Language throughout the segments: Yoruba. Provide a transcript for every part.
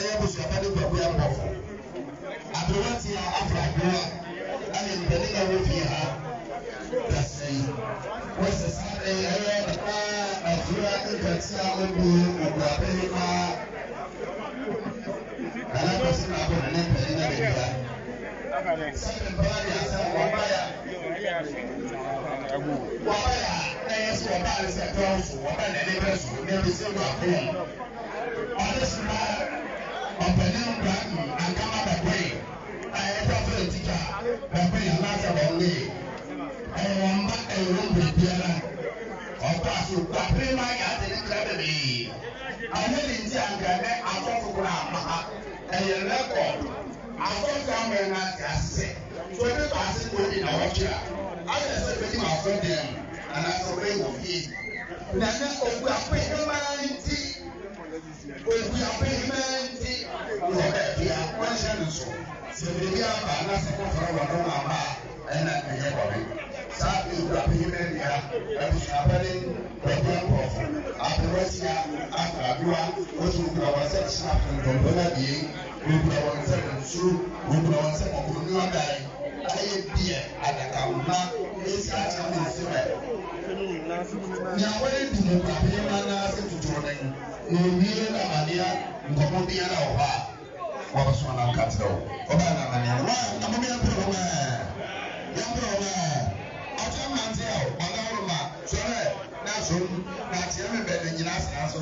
ɛyɛ busuafo de babu abɔfo aberewati a afragoa ɛne mpanin a wɔfie ha dasɛi wɔsɛ saa ɛyɛ afura nkɛse a wɔbu oguapɛni ma anapɛsɛ na abɔ ne mpanin na bɛbia sɛde mpaa de asɛ wɔbaya ɛyɛ sɛ wɔbaa ne sɛ tɔn so wɔbɛ na ne bɛ so na ɛbi sɛ wɔakɔm ɔde soma ɔmpanin bradu ankama bɛkɔe a ɛyɛ fɛ tikya bɛkɔe anaasɛ bɔnne ɛyɛ wɔn mma ɛyɛ wɔn biribiara ɔkɔ aso kwapere ma yɛ ade ne kra bebree ɔne ne nti ankrane asɔfo koro ama ha ɛyɛ rɛkɔd asɔfo amɛ no ate ase so ɛde ba ase kɔ bi na wɔtwe a ayɛ sɛ bɛdi ma afɔ dɛm anaasɛ ɔbɛyɛ wɔ fie na ne ogu apehema nti ogu apehema nti wɔbɛ bia wɔnhyɛ no so sɛ biribi aba anaasɛ kɔfra wɔ no ama ɛna ɛyɛ bɔne saa ogu apehema bia abusuapɛne bɛbi nkɔfo aberewasia afradoa wɔtumi kura wɔn sɛ kyena ntompɔn abien wɔkura wɔn sɛ nsuro wɔkura wɔn sɛ ɔkɔnu ɔdan ayɛ bie adakamma esi akyerɛ ne nsɛmɛ nea wɔyɛ di mu apehema n'ase tutuo ne na owie na amanea nkɔmɔ biara wɔ hɔ a wɔbɛso anam ka kyerɛ wo ɔbaa na amanea no amame yɛmpere wo yɛmpere wo ɔkyɛ mmante a ɔda wo ma sɔrɛ na asom na akyerɛ me bɛ ne nyinaa asena so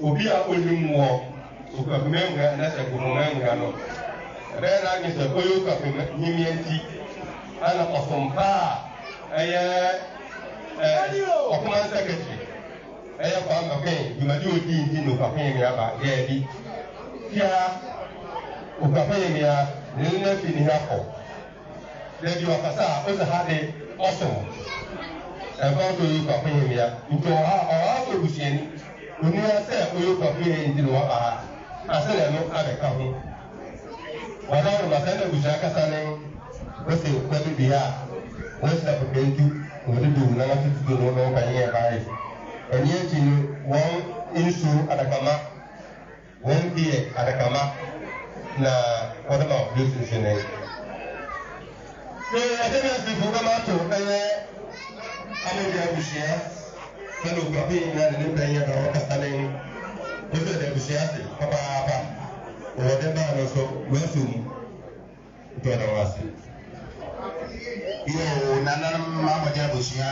obi a onim wɔ okakumenga na sɛ kumenga no bɛɛ na nye sɛ oyo okakumenyanti ana ɔsompa a ɛyɛ ɔkuma secretary ɛyɛ kwa mapɛn dwumadi odi nti na okapɛn mi aba yɛ bi fia okapɛn mi a ne nna fi ne ha kɔ dɛbi ɔkasa a ɔsɛ ha de ɔsom ɛfɔ so oyo okapɛn mi a nti ɔha ɔha so busuani oni asɛ oyo okapɛn nti na waba ha asɛ na ɛno abɛka ho wɔda wɔn ma sɛ ɛna busua kasa ne wɔsɛ okpa bi a wɔsɛ pɛpɛ ntu wɔde do na wɔte tutu no na wɔba yɛ baayi ɛni akyi no wɔn nsu adakama wɔn bie adakama na wɔde ma ɔbɛ sunsun ne ɛde bi asi fo kama to ɛyɛ amadi abusua sɛde okpa bi na ne ne bɛn yɛ na wɔkasa ne wɔsɛ ɛde abusua ase papaapa wɔde baa no so wɔaso mu nti ɔda wɔ ase yoo nananom amadi abusua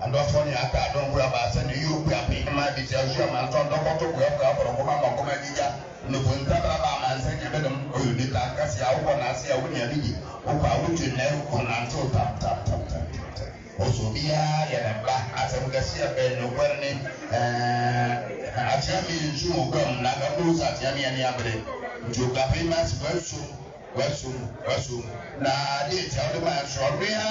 adɔfo ne aka adɔnkura baasa ne yi okura pe ma de sɛ ɔsua ma ntɔ dɔkɔtɔ kura kura kɔrɔkɔ ma ma nkɔma dida nufo ntabara ba ama nsa nyɛ bɛdɛm oyo ne ta nkasi awokɔ n'ase a wonya bi yi okɔ awotu nna ekɔ nantew tam ɔsɔ biara yɛ ne ba asɛm kɛse a bɛn nokware ne akyea mi nsu wɔ guam na aka kuro sɛ akyea mi yɛ ne abere nti okura pe ma si wɔasum na de eti a wɔde ma ɛsoro biara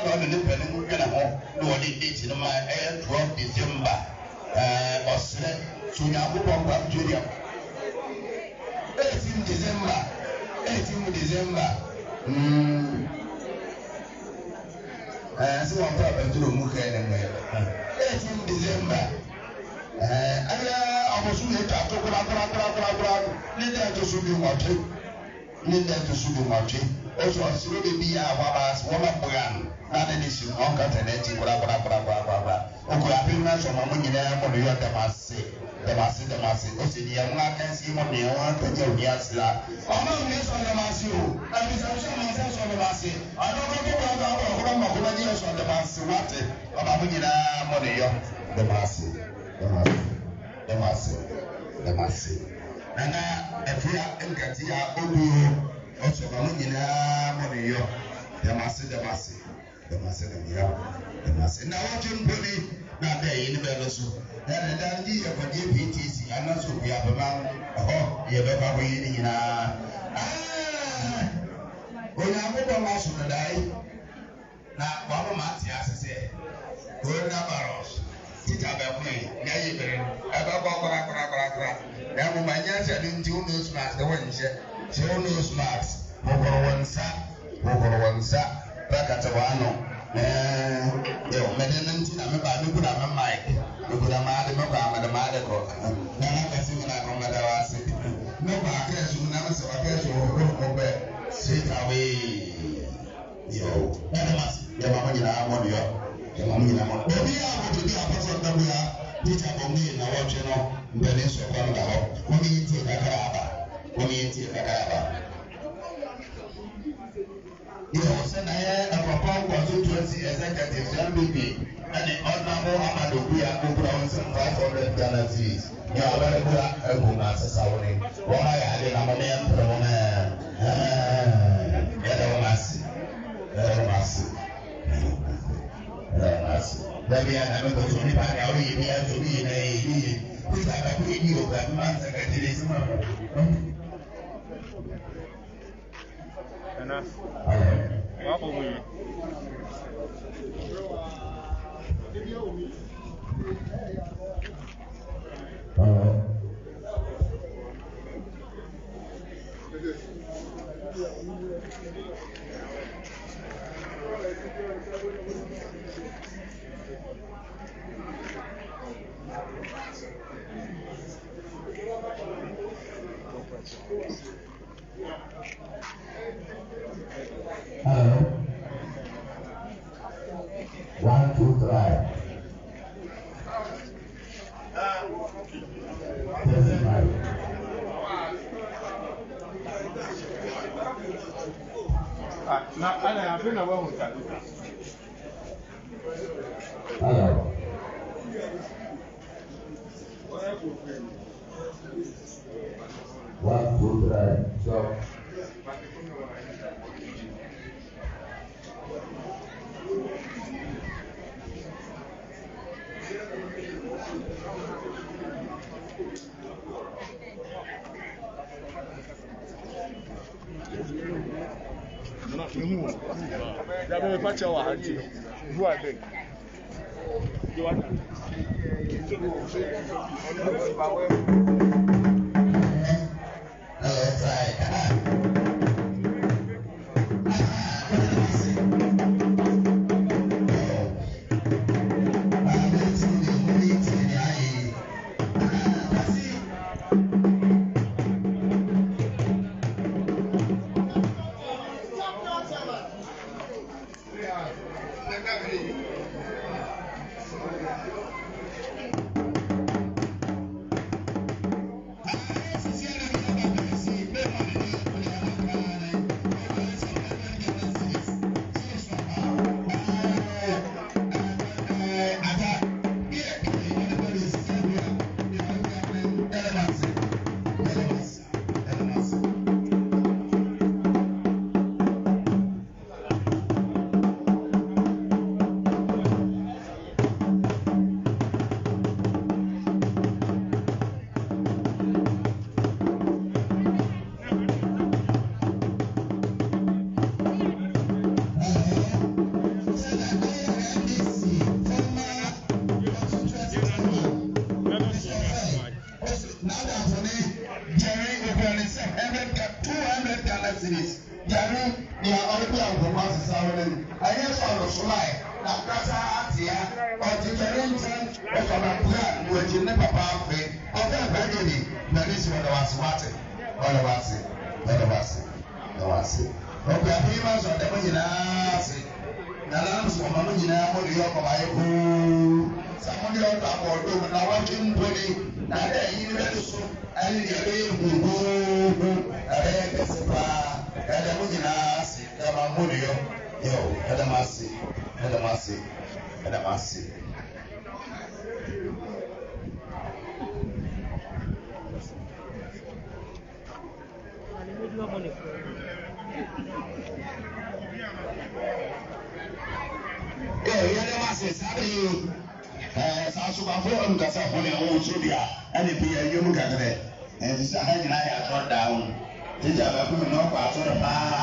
na ɔde ne pɛ ne mu dwene ho na wɔde date no ma ɛyɛ 12 December ɔsrɛ so Onyankopɔn nkwa mtweriam 18 December So one problem to look at them. 18 December. I was soon to also, I should be a Wabas, Wamapuan, and any soon on Cataneti, okay, I've been nice on my money there for the Massy, the Massy, the young man can see what they want to do. Yes, that. I'm not this on the Massy. I was also myself on the Massy. I don't know what years on the Massy. What it? I'm money the Massy, the Massy. And if you are in Katia, also, I'm in the Massy. Now, what you put not there in the Venezuela. And then you have a PTC, and also we have a man. Oh, you have a waiting. When I put a mouse on the day, now, Baba Matias said, go to Barros. Tita Belfry, Yayi, Abba, now my yes, I didn't do no smacks, the one she no smacks, over one sack, back at the one. Medellin, I'm about to put on my mic. You put a mad program at the medical. Now I can see when I come at our city. No, I guess you never saw a guess you will go sit away. Yo, the money I want you. The money I want. We are to be a person that we are. Teacher Bongay, now what you know, Benis or Canada. We need to take a caraba. You know, send a proper constituency executive, MVP, and the honorable Amadou, we are going to 500 Galaxies. You are very good at Gumas, Saudi. Why I had a man from Then we are having to be back out here to be in a put up a video that months ago. Hello. 1, 2, 3. Now, I have been away with that. Hello. 1, 2, 3. So. Hello. 200 Ghana cedis. They are already out of the mass. I hear from the slide. na kasa atia ɔte kɛne nkyɛn ɔfama bua na wɔgye ne papa afe ɔfɛ abɛgye ni na ne si ɔda wase wate ɔda wase ɔda wase ɔda wase ɔkɔ afi ma so ɔda mo nyinaa ase na nam so ɔma mo nyinaa mo de yɛ ɔkɔma yɛ kuu sa mo de ɔda abɔɔdo mu na wɔtwe mponi na ɛdɛ yi ne bɛto so ɛne deɛ ɛbɛyɛ huhuhu ɛbɛyɛ kɛse paa ɛdɛ mo nyinaa ase ɛma mo de yɛ yo ɛdɛ mo ase ɛdɛ mo ase ɛdɛ mo ase. Yɛde ma se saa de yi saa asopafo nkasa fo ne ɛwɔ nso bi a ɛne bi yɛ yom kakra ɛnti sɛ ha nyinaa yɛ atɔ daa ho tete abɛko mi na ɔkɔ atɔ no paa.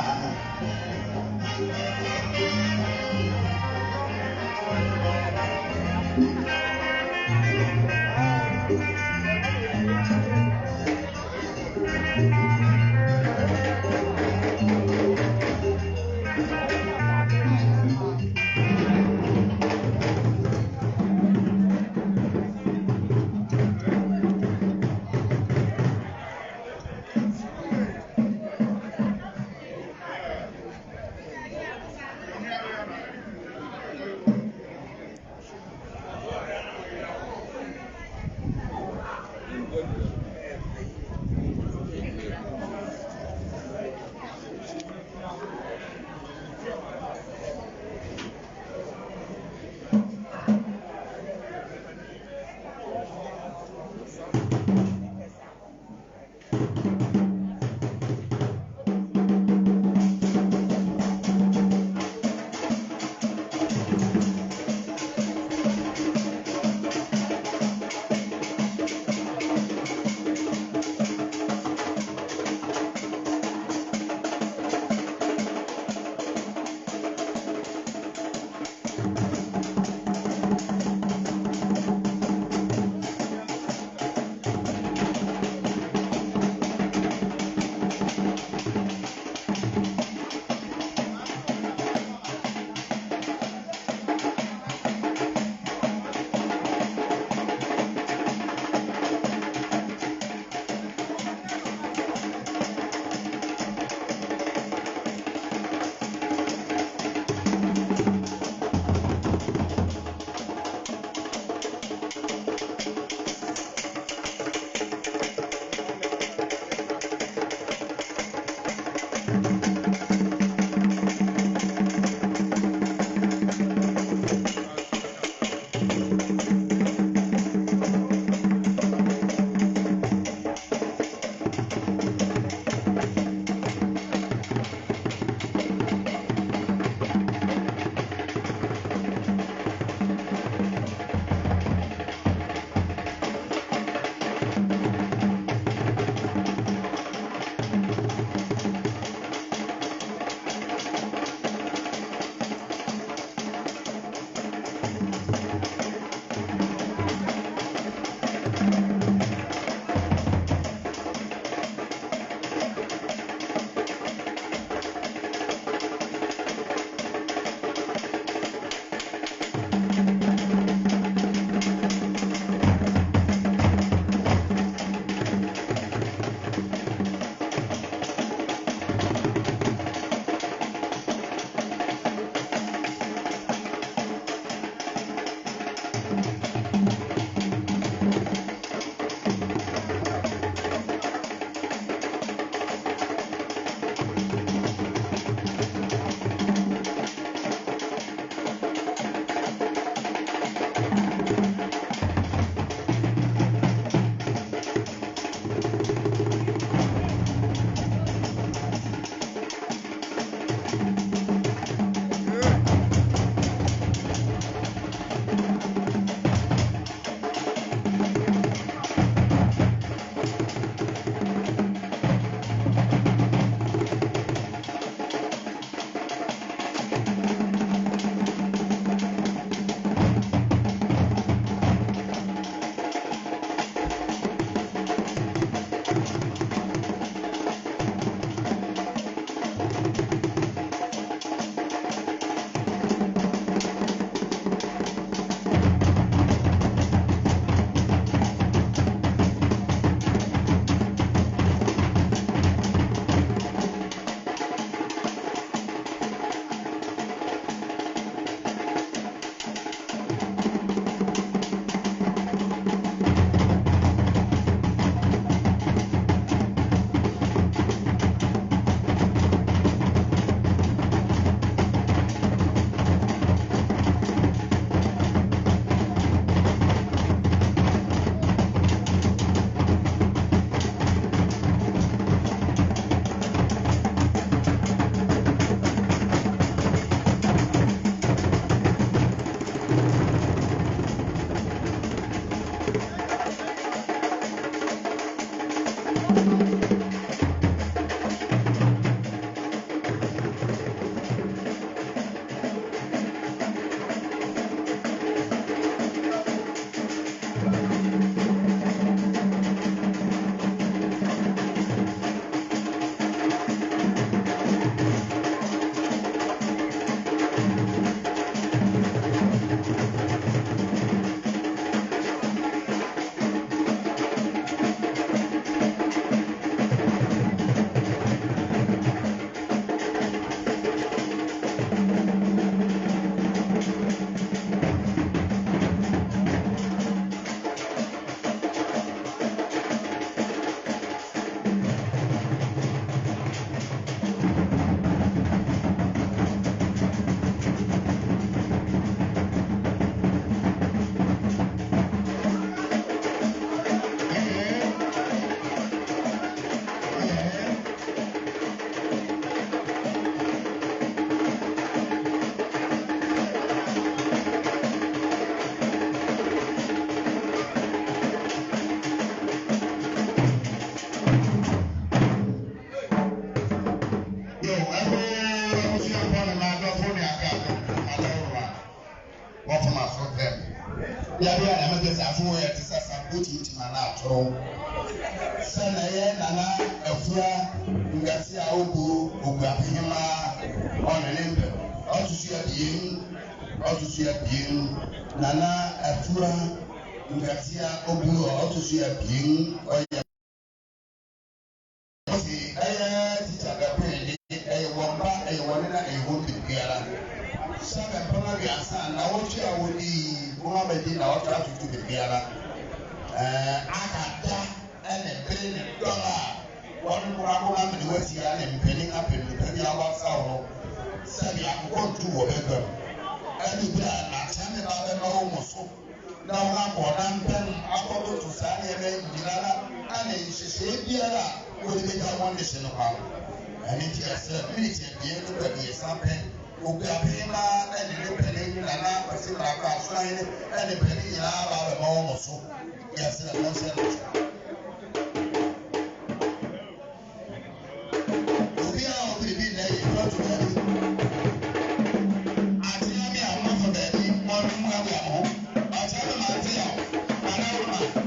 abesafo yɛ te sɛ sapoti ntima na atoro sɛ na yɛ nana afura ngasi a ogu apehema ɔne ne mpɛ ɔtutu abien nana afura ngasi a ogu ɔtutu abien ɔyɛ ɔsi ɛyɛ tita bɛpɛ ɛyɛ wɔn ba ɛyɛ wɔn nena ɛyɛ wɔn bibiara sábẹ mpọnà bi asa na wọtí a wọdi wọn abẹdi na wọtí atutu bibiara akada ɛna ebere ne dɔla wɔde kura kura mene wasi ya na mpani apɛnu pɛni awasa wɔ sɛbi akokɔ ntu wɔ bɛgbɛ mu ɛni bi a akyɛnni ba bɛ ma wɔn so na wɔn akɔ na mpɛn akɔdo to saa nneɛma nyinara ɛna nhyehyɛ biara wɔde bɛ gya wɔn de hyɛ no kwan ɛni ti ɛsɛ miniti ebien no baabi ɛsan pɛn. Ogu apehema ɛne ne pɛni nana ɔsi baako asoan ɛne pɛni nyinaa ba bɛma wɔn so yɛsɛ wɔn hyɛ no so. Obi a ɔbiribi na ɛyɛ pɔtɔ baabi ateɛ mi a wɔn afɔ baabi wɔn mu awi ahɔ ateɛ mi ma ate a wɔn ana wɔn a.